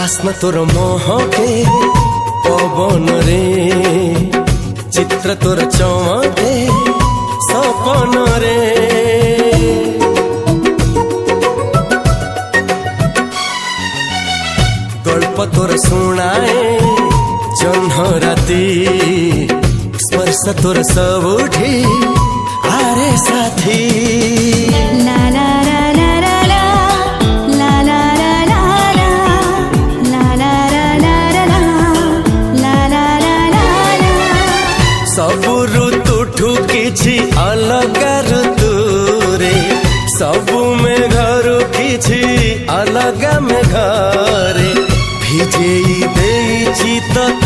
बास्ना तोर महके पवन रे चित्र तोर चमके सपन रे गल्प तोर शुणाए जह्न राति स्पर्श तोर सबुठी आरे साथी ला ला ला ला ला ला ला ला ला ला ला ला ला ला सबु ऋतुठु किछि अलगा ऋतु रे सबु मेघरु किछि अलगा मेघरे भिजेई देइछि त